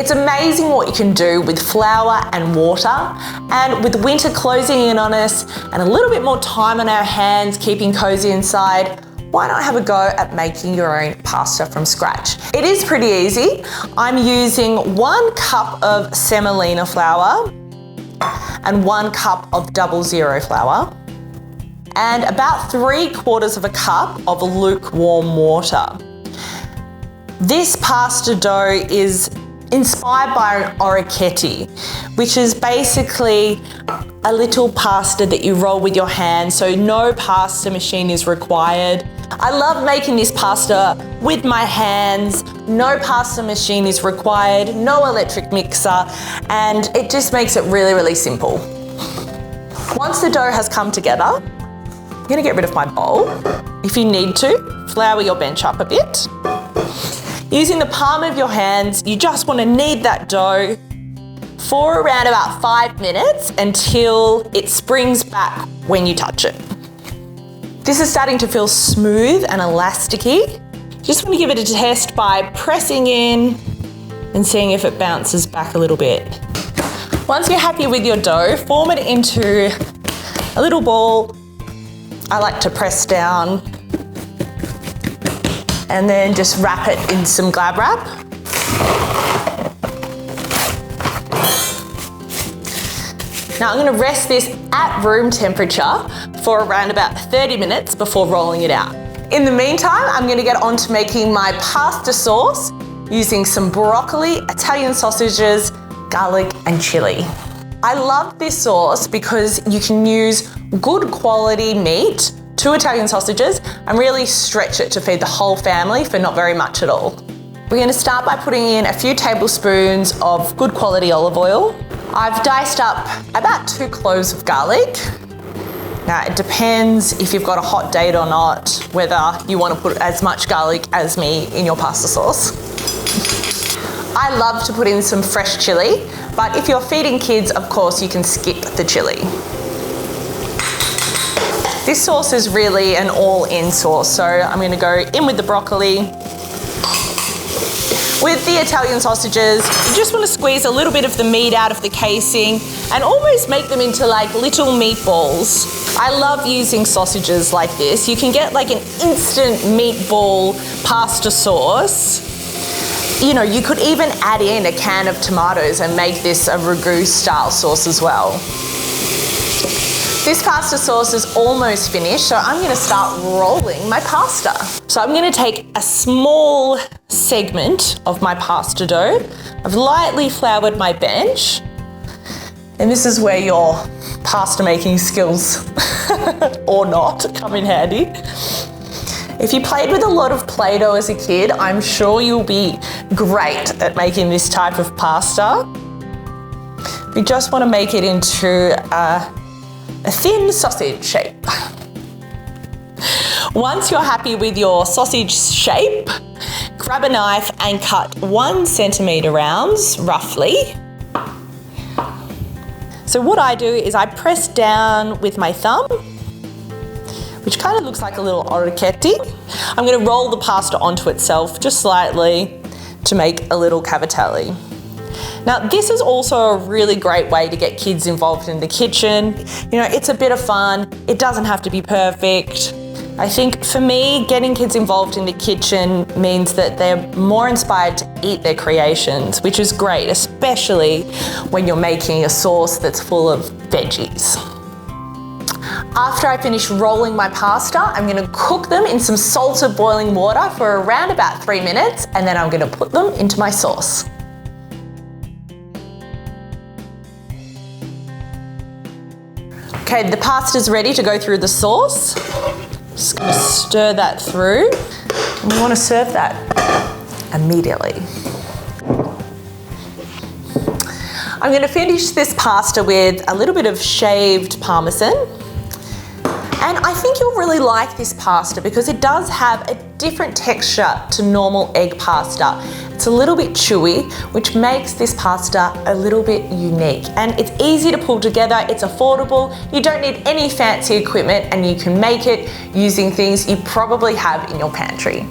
It's amazing what you can do with flour and water, and with winter closing in on us and a little bit more time on our hands keeping cozy inside, why not have a go at making your own pasta from scratch? It is pretty easy. I'm using 1 cup of semolina flour and 1 cup of 00 flour and about 3/4 of a cup of lukewarm water. This pasta dough is inspired by an orecchiette, which is basically a little pasta that you roll with your hands, so no pasta machine is required. I love making this pasta with my hands, no pasta machine is required, no electric mixer, and it just makes it really, really simple. Once the dough has come together, I'm gonna get rid of my bowl. If you need to, flour your bench up a bit. Using the palm of your hands, you just want to knead that dough for around about 5 minutes until it springs back when you touch it. This is starting to feel smooth and elasticy. Just want to give it a test by pressing in and seeing if it bounces back a little bit. Once you're happy with your dough, form it into a little ball. I like to press down and then just wrap it in some Glad wrap. Now I'm gonna rest this at room temperature for around about 30 minutes before rolling it out. In the meantime, I'm gonna get on to making my pasta sauce using some broccoli, Italian sausages, garlic, and chili. I love this sauce because you can use good quality meat, 2 Italian sausages, and really stretch it to feed the whole family for not very much at all. We're gonna start by putting in a few tablespoons of good quality olive oil. I've diced up about 2 cloves of garlic. Now it depends if you've got a hot date or not, whether you want to put as much garlic as me in your pasta sauce. I love to put in some fresh chili, but if you're feeding kids, of course, you can skip the chili. This sauce is really an all-in sauce, so I'm going to go in with the broccoli. With the Italian sausages, you just want to squeeze a little bit of the meat out of the casing and almost make them into like little meatballs. I love using sausages like this. You can get like an instant meatball pasta sauce. You know, you could even add in a can of tomatoes and make this a ragu style sauce as well. This pasta sauce is almost finished, so I'm gonna start rolling my pasta. So I'm gonna take a small segment of my pasta dough. I've lightly floured my bench, and this is where your pasta making skills, or not, come in handy. If you played with a lot of Play-Doh as a kid, I'm sure you'll be great at making this type of pasta. You just wanna make it into a thin sausage shape. Once you're happy with your sausage shape, grab a knife and cut 1 centimetre rounds, roughly. So what I do is I press down with my thumb, which kind of looks like a little orecchiette. I'm going to roll the pasta onto itself just slightly to make a little cavatelli. Now, this is also a really great way to get kids involved in the kitchen. You know, it's a bit of fun. It doesn't have to be perfect. I think for me, getting kids involved in the kitchen means that they're more inspired to eat their creations, which is great, especially when you're making a sauce that's full of veggies. After I finish rolling my pasta, I'm gonna cook them in some salted boiling water for around about 3 minutes, and then I'm gonna put them into my sauce. Okay, the pasta's ready to go through the sauce. Just gonna stir that through. And we wanna serve that immediately. I'm gonna finish this pasta with a little bit of shaved parmesan. And I think you'll really like this pasta because it does have a different texture to normal egg pasta. It's a little bit chewy, which makes this pasta a little bit unique. And it's easy to pull together, it's affordable, you don't need any fancy equipment, and you can make it using things you probably have in your pantry.